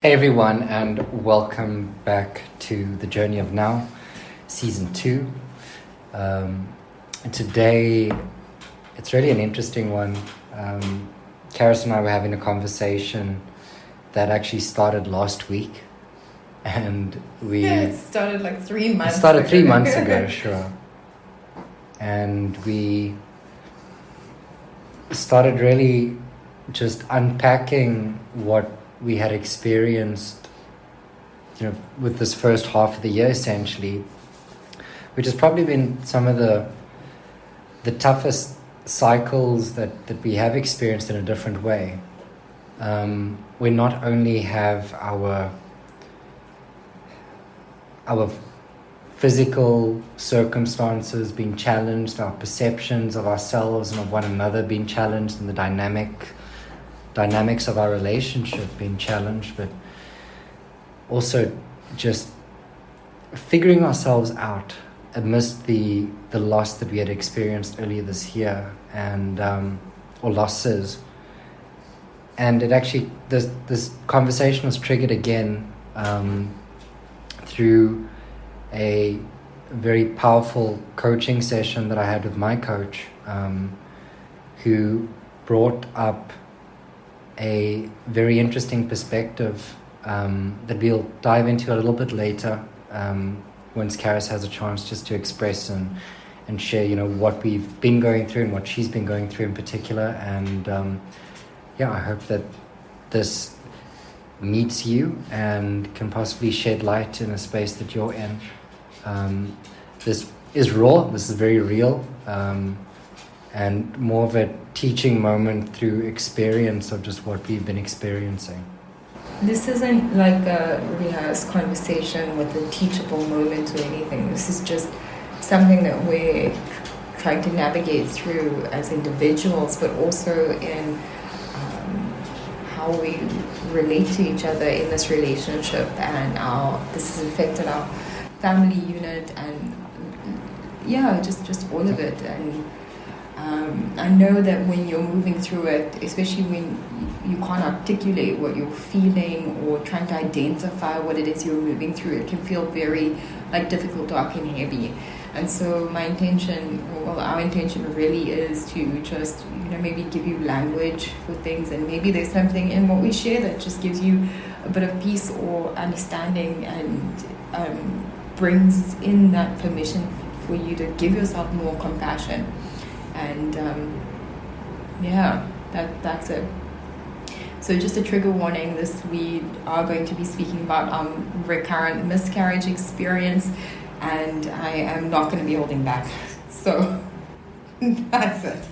Hey everyone, and welcome back to The Journey of Now, Season 2. And today, it's really an interesting one. Karis and I were having a conversation that actually started last week. And it started like 3 months ago. It started 3 months ago, sure. And we started really just unpacking what we had experienced, with this first half of the year, essentially, which has probably been some of the toughest cycles that we have experienced in a different way. We not only have our physical circumstances being challenged, our perceptions of ourselves and of one another being challenged, and the dynamics of our relationship being challenged, but also just figuring ourselves out amidst the loss that we had experienced earlier this year, and or losses. And it actually, this conversation was triggered again through a very powerful coaching session that I had with my coach, who brought up a very interesting perspective that we'll dive into a little bit later, once Karis has a chance just to express and share, what we've been going through and what she's been going through in particular. And I hope that this meets you and can possibly shed light in a space that you're in. This is raw, this is very real, and more of a teaching moment through experience of just what we've been experiencing. This isn't like a rehearsed conversation with a teachable moment or anything. This is just something that we're trying to navigate through as individuals, but also in how we relate to each other in this relationship, and this has affected our family unit, and just all of it. And I know that when you're moving through it, especially when you can't articulate what you're feeling or trying to identify what it is you're moving through, it can feel very difficult, dark, and heavy. And so our intention really is to just maybe give you language for things, and maybe there's something in what we share that just gives you a bit of peace or understanding, and brings in that permission for you to give yourself more compassion. And that's it. So just a trigger warning, we are going to be speaking about recurrent miscarriage experience, and I am not going to be holding back. So that's it.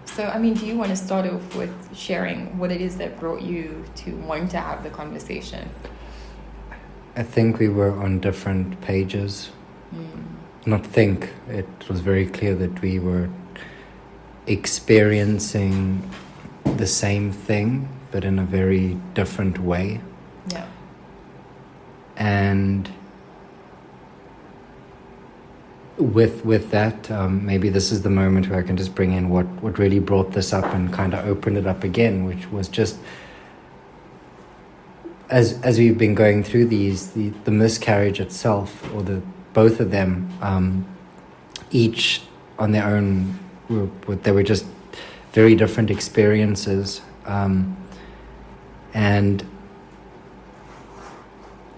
So, do you want to start off with sharing what it is that brought you to want to have the conversation? I think we were on different pages. It was very clear that we were experiencing the same thing, but in a very different way. Yeah. And with that, maybe this is the moment where I can just bring in what really brought this up and kind of open it up again, which was just as we've been going through the miscarriage itself, or both of them, each on their own, they were just very different experiences. And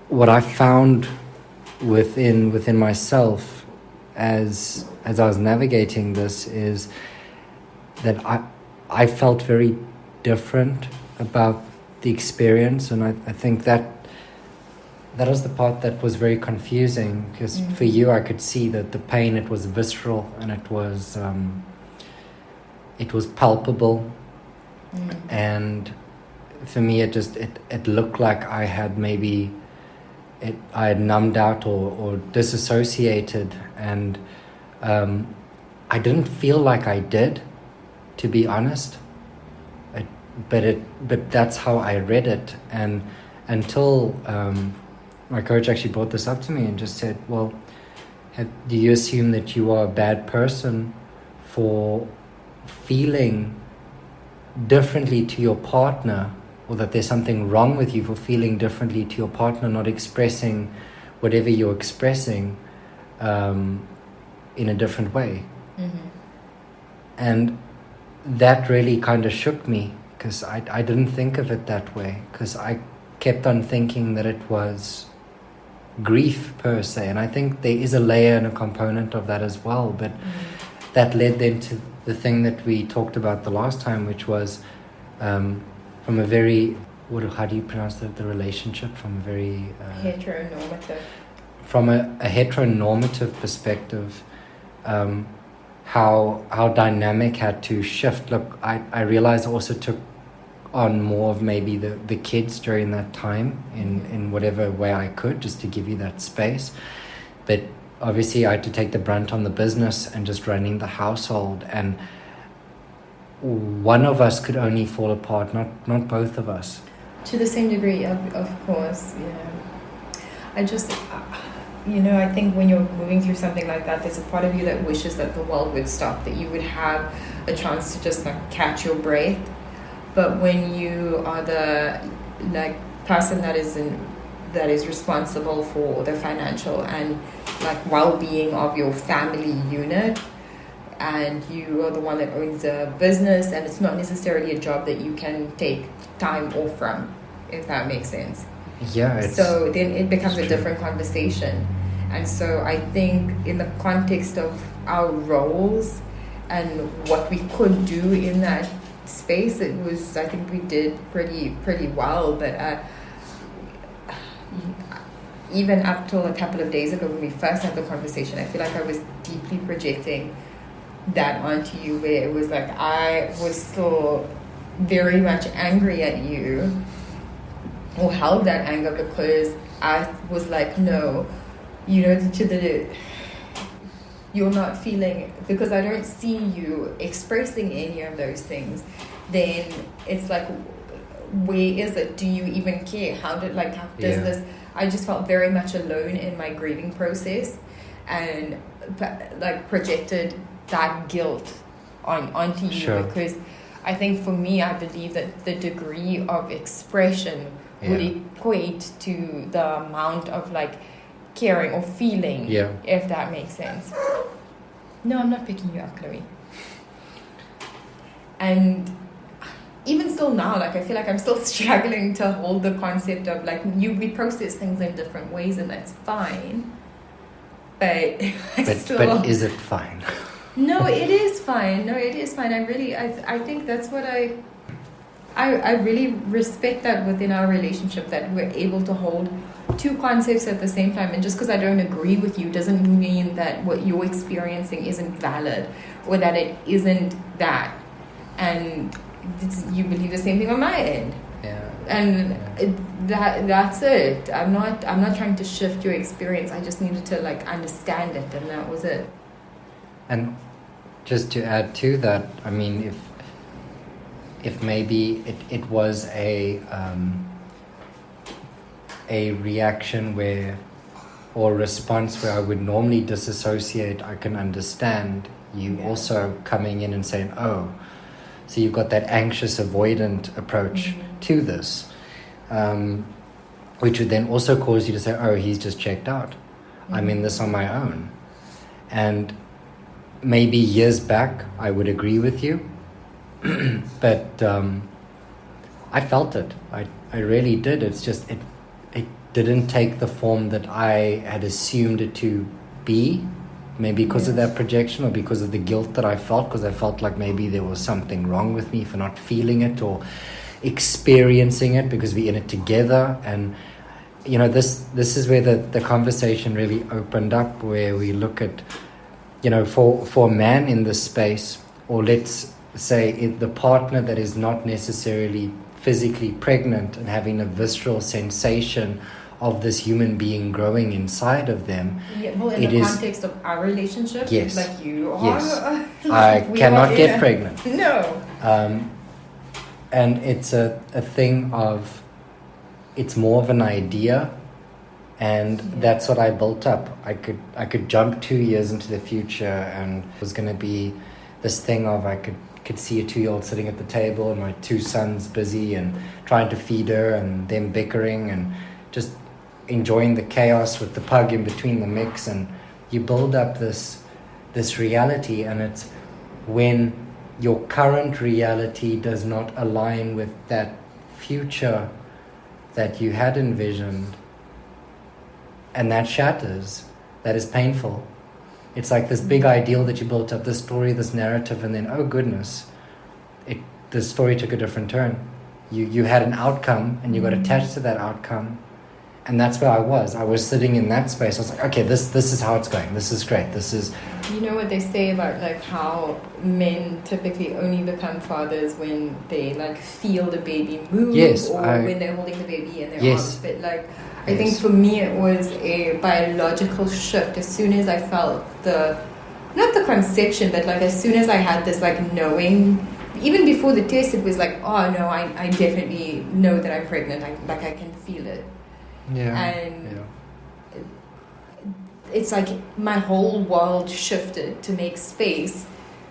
what I found within myself as I was navigating this is that I felt very different about the experience, and I think that was the part that was very confusing, because for you I could see that the pain, it was visceral, and it was palpable, and for me it looked like I had I had numbed out or disassociated, and I didn't feel like I did, to be honest. But that's how I read it, and until my coach actually brought this up to me and just said, well, do you assume that you are a bad person for feeling differently to your partner or that there's something wrong with you for feeling differently to your partner, not expressing whatever you're expressing in a different way. Mm-hmm. And that really kind of shook me, because I didn't think of it that way, because I kept on thinking that it was grief per se, and I think there is a layer and a component of that as well, but that led then to the thing that we talked about the last time, which was from a very, how do you pronounce the relationship, from a very heteronormative, from a heteronormative perspective, how dynamic had to shift. Look, I realized I also took on more of maybe the kids during that time in whatever way I could, just to give you that space. But obviously I had to take the brunt on the business and just running the household, and one of us could only fall apart, not both of us. To the same degree, of course, yeah. I just, I think when you're moving through something like that, there's a part of you that wishes that the world would stop, that you would have a chance to just catch your breath. But when you are the person that is responsible for the financial and well-being of your family unit, and you are the one that owns a business, and it's not necessarily a job that you can take time off from, if that makes sense. Yeah. So then it becomes a different conversation. And so I think in the context of our roles and what we could do in that space, I think we did pretty well. But even up till a couple of days ago when we first had the conversation, I feel like I was deeply projecting that onto you, where it was I was still very much angry at you, or held that anger, because I was no, you're not feeling, because I don't see you expressing any of those things, then it's where is it? Do you even care? How does this? I just felt very much alone in my grieving process, and projected that guilt onto you. Sure. Because I think for me, I believe that the degree of expression would equate to the amount of caring or feeling, if that makes sense. No, I'm not picking you up, Chloe. And even still now, I feel I'm still struggling to hold the concept of we process things in different ways, and that's fine. But but is it fine? No, it is fine. I think that's what I really respect, that within our relationship, that we're able to hold two concepts at the same time. And just because I don't agree with you doesn't mean that what you're experiencing isn't valid, or that it isn't that. And you believe the same thing on my end. Yeah. And that's it. I'm not trying to shift your experience. I just needed to understand it, and that was it. And just to add to that, I mean, if maybe it was a reaction or response where I would normally disassociate, I can understand you also coming in and saying, oh, so you've got that anxious avoidant approach to this, which would then also cause you to say, oh, he's just checked out. I'm in this on my own. And maybe years back, I would agree with you, but I felt it. I really did. It's just, it didn't take the form that I had assumed it to be, maybe because of that projection, or because of the guilt that I felt, because I felt like maybe there was something wrong with me for not feeling it or experiencing it, because we're in it together. And this is where the conversation really opened up, where we look at, for a man in this space, or let's say the partner that is not necessarily physically pregnant and having a visceral sensation of this human being growing inside of them. Yeah, well, in the context of our relationship, yes, you are. Yes. I cannot get pregnant. No. And it's a thing of, it's more of an idea, and that's what I built up. I could jump 2 years into the future, and it was going to be this thing of I could could see a 2-year-old sitting at the table and my 2 sons busy and trying to feed her and them bickering and just enjoying the chaos with the pug in between the mix. And you build up this reality, and it's when your current reality does not align with that future that you had envisioned, and that shatters, that is painful. It's like this big ideal that you built up, this story, this narrative, and then, oh goodness, the story took a different turn. You had an outcome, and you got attached to that outcome, and that's where I was sitting in that space. I was like, okay, this is how it's going, this is great, this is... You know what they say about like how men typically only become fathers when they like feel the baby move, when they're holding the baby in their arms. But like, I think for me it was a biological shift. As soon as I felt not the conception, but like as soon as I had this like knowing, even before the test, it was like, oh no, I definitely know that I'm pregnant. I can feel it. Yeah. And it's like my whole world shifted to make space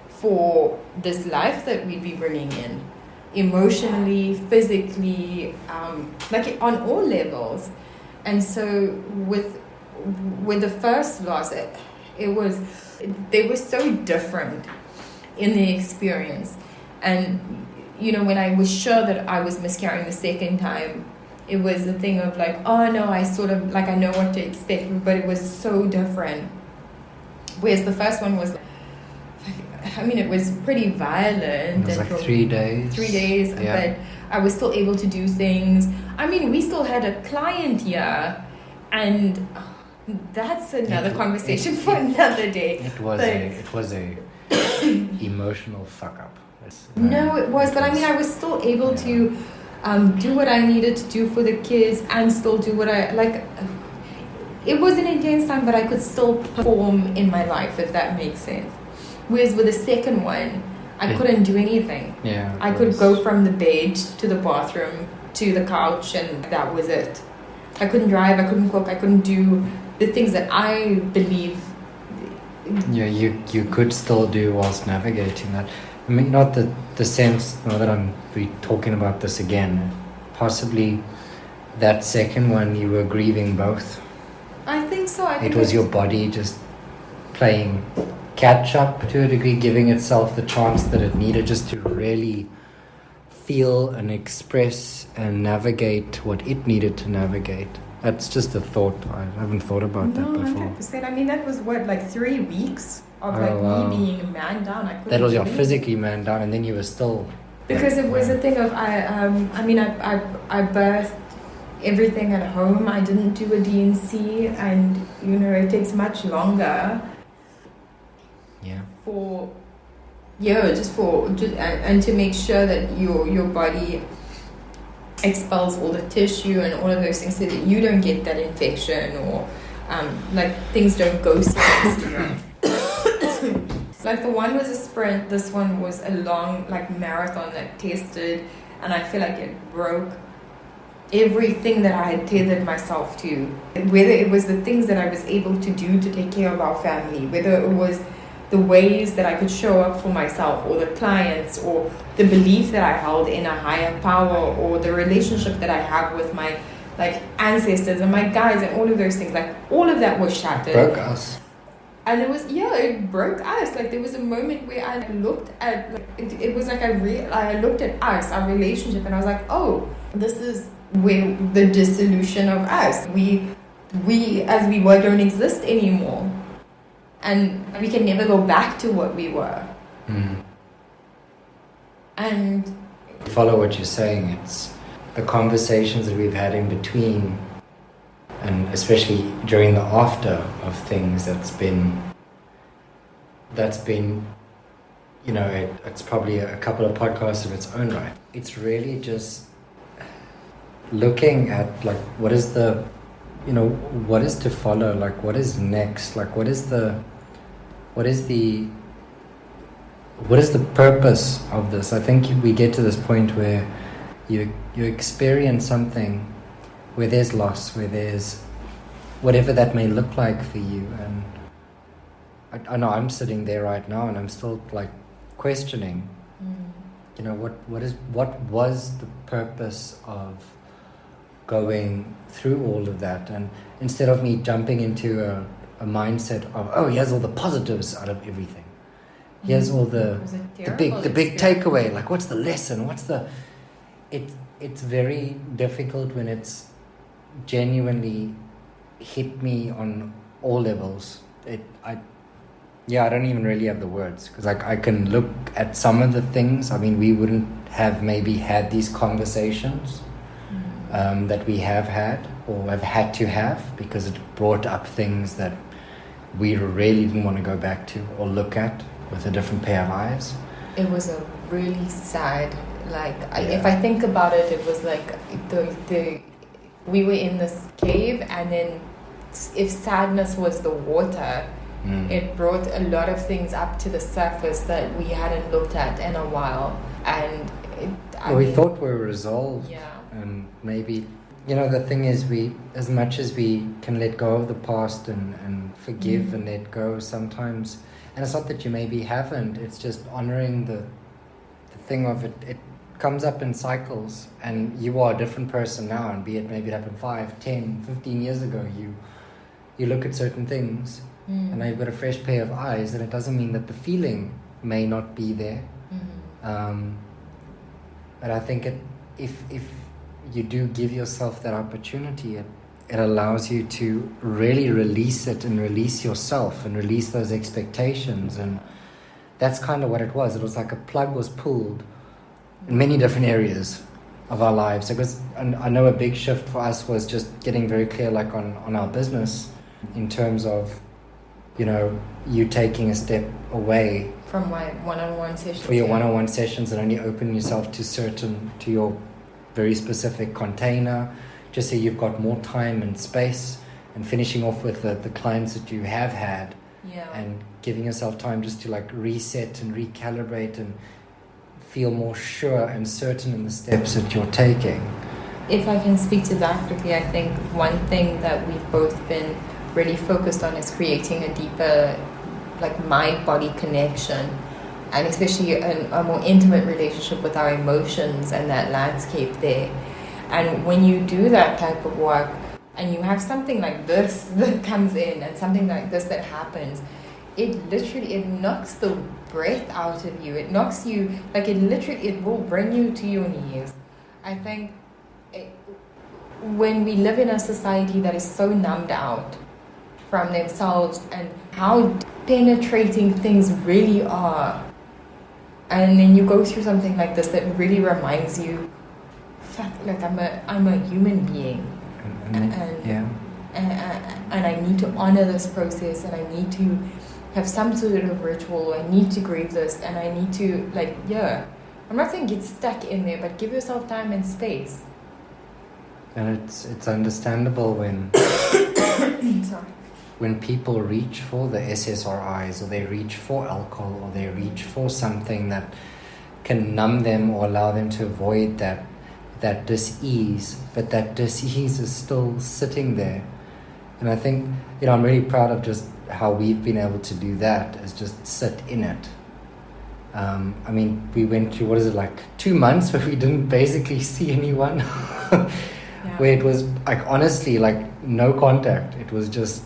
for this life that we'd be bringing in, emotionally, physically, like on all levels. And so with the first loss, they were so different in the experience. And you know, when I was sure that I was miscarrying the second time, it was a thing of like, oh no, I sort of like I know what to expect, but it was so different. Whereas the first one was, I mean, it was pretty violent. It was like 3 days. 3 days, yeah. But I was still able to do things. I mean, we still had a client here, and that's another conversation for another day. It was a emotional fuck up. No, it was, but I mean, I was still able to do what I needed to do for the kids and still do what I like. It was an intense time, but I could still perform in my life, if that makes sense. Whereas with the second one, I couldn't do anything. Yeah, I could go from the bed to the bathroom to the couch, and that was it. I couldn't drive, I couldn't cook, I couldn't do the things that I believe. Yeah, you could still do whilst navigating that. I mean, not the sense, now that I'm talking about this again, possibly that second one you were grieving both. I think so. It was your body just playing catch up to a degree, giving itself the chance that it needed just to really feel and express and navigate what it needed to navigate. That's just a thought. I haven't thought about that before. 100%. I mean, that was like 3 weeks of me being man down. That was your physically man down, and then you were still... Because it was a thing of, I birthed everything at home. I didn't do a DNC, and, you know, it takes much longer. Yeah. And to make sure that your body expels all the tissue and all of those things so that you don't get that infection or like things don't go so like the one was a sprint, this one was a long like marathon that tested, and I feel like it broke everything that I had tethered myself to, whether it was the things that I was able to do to take care of our family, whether it was the ways that I could show up for myself or the clients or the belief that I held in a higher power or the relationship that I have with my like ancestors and my guides and all of those things, like all of that was shattered. Broke us. And it broke us. Like there was a moment where I looked at, like, it was like I looked at us, our relationship, and I was like, oh, this is where the dissolution of us. We as we were don't exist anymore. And we can never go back to what we were. Mm. And follow what you're saying. It's the conversations that we've had in between, and especially during the after of things that's been, you know, it's probably a couple of podcasts of its own right. It's really just looking at like what is the, you know, what is to follow, like what is next, like what is the purpose of this? I think we get to this point where you experience something where there's loss, where there's whatever that may look like for you. And I know I'm sitting there right now and I'm still like questioning Mm. You know, what was the purpose of going through all of that? And instead of me jumping into a mindset of, oh, here's all the positives out of everything, here's all the big takeaway, like what's the lesson, it's very difficult when it's genuinely hit me on all levels. I don't even really have the words, because like I can look at some of the things. I mean, we wouldn't have maybe had these conversations that we have had or have had to have, because it brought up things that we really didn't want to go back to or look at with a different pair of eyes. It was a really sad, if I think about it, it was like we were in this cave, and then if sadness was the water, it brought a lot of things up to the surface that we hadn't looked at in a while. And we thought we were resolved. Yeah. And maybe, the thing is, we, as much as we can let go of the past and forgive and let go sometimes, and it's not that you maybe haven't, it's just honoring the thing of it. It comes up in cycles, and you are a different person now, and be it maybe it happened 5, 10, 15 years ago, you look at certain things and now you've got a fresh pair of eyes, and it doesn't mean that the feeling may not be there. But I think if you do give yourself that opportunity, it allows you to really release it and release yourself and release those expectations. And that's kind of what it was. It was like a plug was pulled in many different areas of our lives. Because I know a big shift for us was just getting very clear, like on our business, in terms of, you taking a step away from my one-on-one sessions. For your one-on-one sessions, and only open yourself to your very specific container, just so you've got more time and space, and finishing off with the clients that you have had, and giving yourself time just to like reset and recalibrate and feel more sure and certain in the steps that you're taking. If I can speak to that quickly, I think one thing that we've both been really focused on is creating a deeper mind-body connection, and especially a more intimate relationship with our emotions and that landscape there. And when you do that type of work, and you have something like this that comes in, and something like this that happens, it knocks the breath out of you. It knocks you, it will bring you to your knees. I think when we live in a society that is so numbed out from themselves and how penetrating things really are, and then you go through something like this that really reminds you, I'm a human being, and I need to honor this process, and I need to have some sort of ritual. I need to grieve this, and I need to I'm not saying get stuck in there, but give yourself time and space. And it's understandable when Sorry. When people reach for the SSRIs, or they reach for alcohol, or they reach for something that can numb them or allow them to avoid that dis-ease, but that dis-ease is still sitting there. And I think, I'm really proud of just how we've been able to do that, is just sit in it. We went through, 2 months where we didn't basically see anyone, where it was honestly no contact. It was just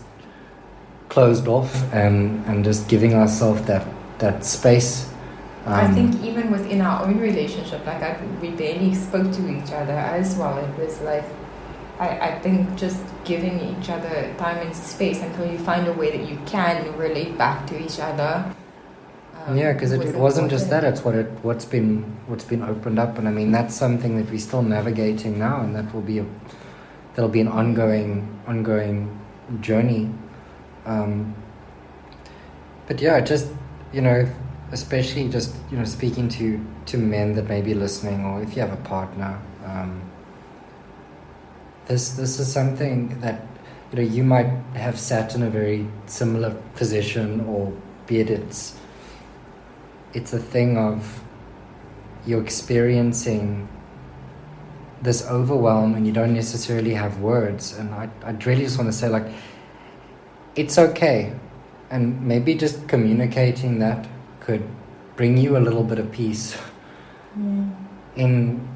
closed off and just giving ourselves that space. I think even within our own relationship, we barely spoke to each other as well. It was I think just giving each other time and space until you find a way that you can relate back to each other. Because it wasn't just that; it's what's been opened up, and that's something that we're still navigating now, and that'll be an ongoing journey. Especially just speaking to men that may be listening, or if you have a partner, this is something that you might have sat in a very similar position, or be it it's a thing of you're experiencing this overwhelm and you don't necessarily have words. And I'd really just want to say it's okay, and maybe just communicating that could bring you a little bit of peace in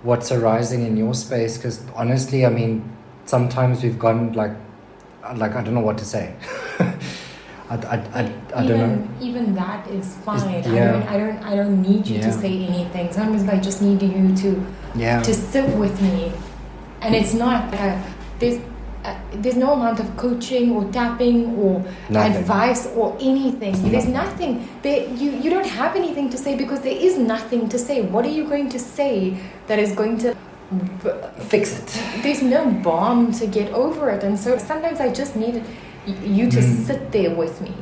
what's arising in your space. Because honestly, I mean, sometimes we've gone like I don't know what to say. I don't know. Even that is fine. Yeah. I don't need you to say anything. Sometimes I just need you to sit with me, and it's not there's no amount of coaching or tapping or advice or anything. There's nothing. You don't have anything to say because there is nothing to say. What are you going to say that is going to fix it? There's no balm to get over it, and so sometimes I just need you to sit there with me,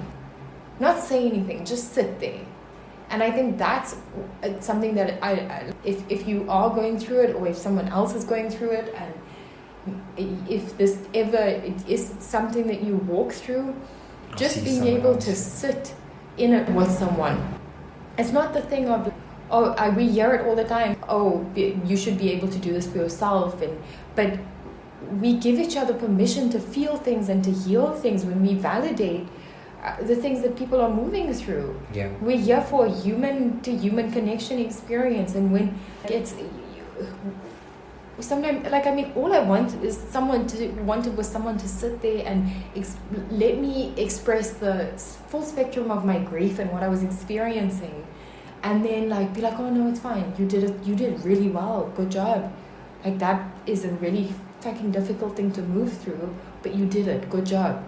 not say anything, just sit there. And I think that's something that if you are going through it, or if someone else is going through it, and if this ever is something that you walk through, just being able to sit in it with someone. It's not the thing of, we hear it all the time, you should be able to do this for yourself, but we give each other permission to feel things and to heal things when we validate the things that people are moving through. Yeah. We're here for a human-to-human connection experience, and when it's sometimes, all I want is someone to sit there and let me express the full spectrum of my grief and what I was experiencing, and then be like, oh no, it's fine, you did really well, good job. That is a really fucking difficult thing to move through, but you did it, good job.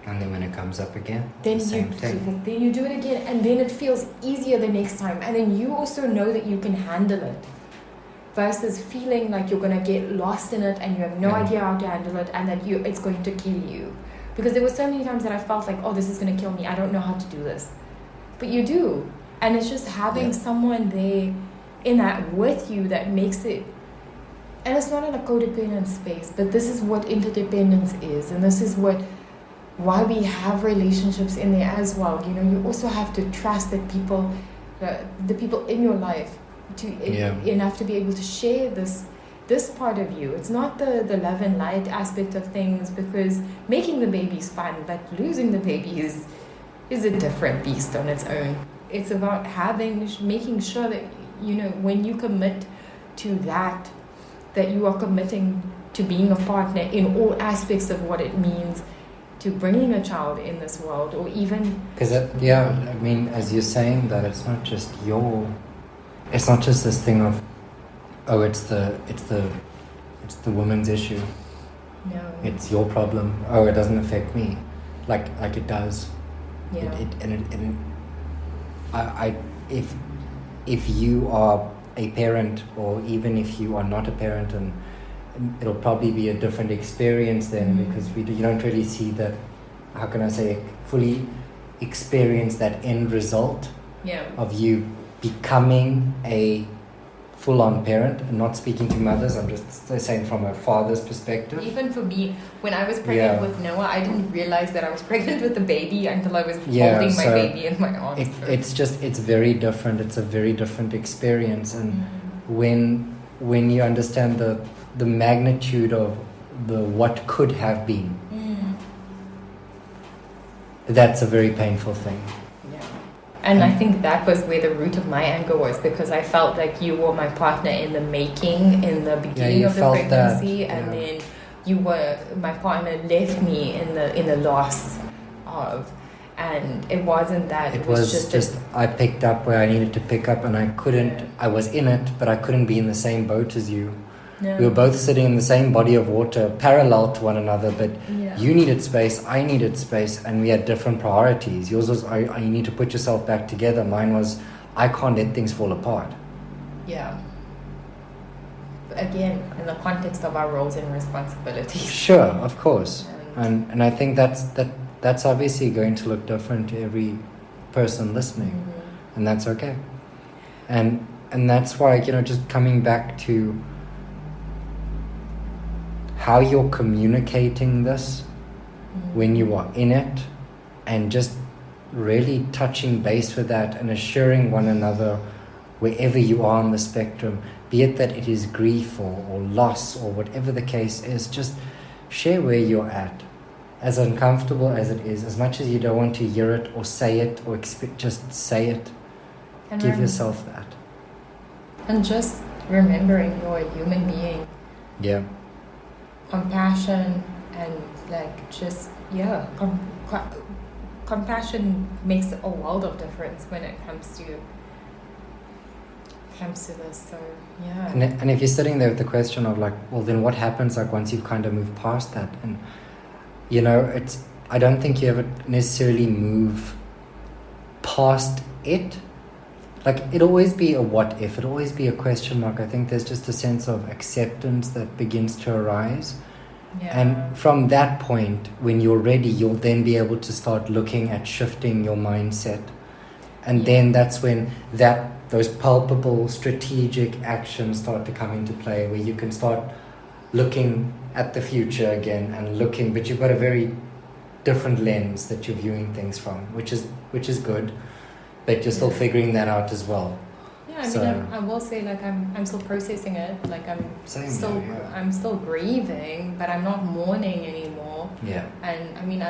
And then when it comes up again, then same thing. Then you do it again, and then it feels easier the next time, and then you also know that you can handle it, versus feeling like you're going to get lost in it and you have no idea how to handle it, and that it's going to kill you. Because there were so many times that I felt like, this is going to kill me, I don't know how to do this. But you do. And it's just having someone there in that with you that makes it. And it's not in a codependent space, but this is what interdependence is, and this is why we have relationships in there as well. You also have to trust that people, the people in your life, enough to be able to share this part of you. It's not the love and light aspect of things, because making the baby is fun, but losing the baby is a different beast on its own. It's about making sure that when you commit to that you are committing to being a partner in all aspects of what it means to bringing a child in this world, or even because as you're saying that, it's not just this thing of it's the woman's issue. No, it's your problem. It doesn't affect me, like it does. Yeah. If you are a parent, or even if you are not a parent, and it'll probably be a different experience then, because you don't really see that, how can I say, fully experience that end result of you becoming a full-on parent. And not speaking to mothers, I'm just saying from a father's perspective. Even for me, when I was pregnant with Noah, I didn't realize that I was pregnant with the baby until I was holding my baby in my arms. It's very different. It's a very different experience. And when you understand the magnitude of the what could have been, that's a very painful thing. And I think that was where the root of my anger was, because I felt like you were my partner in the making, in the beginning of the pregnancy, and then you were my partner, left me in the loss of, and it wasn't that. It was just I picked up where I needed to pick up, and I couldn't. I was in it, but I couldn't be in the same boat as you. No. We were both sitting in the same body of water, parallel to one another, but you needed space, I needed space, and we had different priorities. Yours was, you need to put yourself back together. Mine was, I can't let things fall apart. Yeah. Again, in the context of our roles and responsibilities. Sure, of course. And I think that's obviously going to look different to every person listening, and that's okay. And that's why, just coming back to how you're communicating this when you are in it, and just really touching base with that and assuring one another wherever you are on the spectrum, be it that it is grief or loss or whatever the case is, just share where you're at, as uncomfortable as it is, as much as you don't want to hear it or say it or just say it. And Give yourself that. And just remembering you're a human being. Yeah. Compassion and like just, compassion makes a world of difference when it comes to this. So yeah. And if you're sitting there with the question of like, well, then what happens like once you've kind of moved past that? And you know, I don't think you ever necessarily move past it. Like, it'll always be a what if, it'll always be a question mark. I think there's just a sense of acceptance that begins to arise. Yeah. And from that point, when you're ready, you'll then be able to start looking at shifting your mindset. And then that's when those palpable strategic actions start to come into play, where you can start looking at the future again and looking, but you've got a very different lens that you're viewing things from, which is good, but you're still figuring that out as well. Yeah, I mean, I will say, like, I'm still processing it. Like, I'm still grieving, but I'm not mourning anymore. Yeah. And I mean,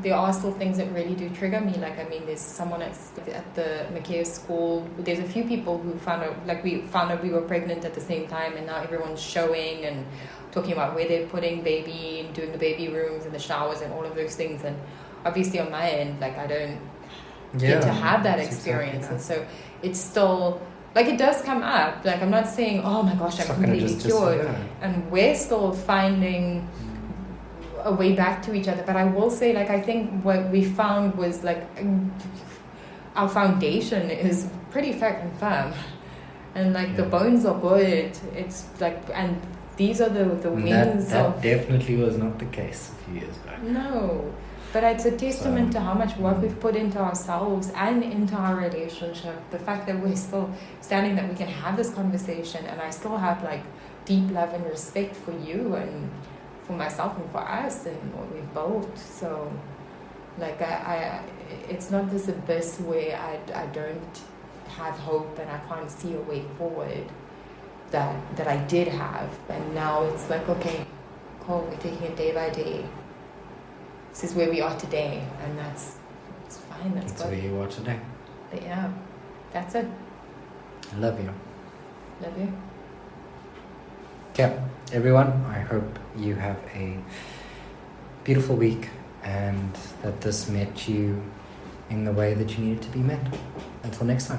there are still things that really do trigger me. Like, I mean, there's someone at the McKay school. There's a few people who found out we were pregnant at the same time, and now everyone's showing and talking about where they're putting baby and doing the baby rooms and the showers and all of those things. And obviously on my end, like, I don't get to have that experience. Exactly. And so it's still, like, it does come up. Like, I'm not saying, oh my gosh, I'm completely cured. And we're still finding a way back to each other. But I will say, like, I think what we found was, like, our foundation is pretty fucking firm. And, like, the bones are good. It's, like, and these are the wings that definitely was not the case a few years back. No. But it's a testament to how much work we've put into ourselves and into our relationship. The fact that we're still standing, that we can have this conversation, and I still have, like, deep love and respect for you and for myself and for us and what we've built. So, like, I it's not this abyss where I don't have hope and I can't see a way forward that I did have. And now it's like, okay, cool, we're taking it day by day. This is where we are today, and it's fine. That's good. Where you are today. But yeah, that's it. I love you. Love you. Okay, everyone, I hope you have a beautiful week and that this met you in the way that you needed to be met. Until next time.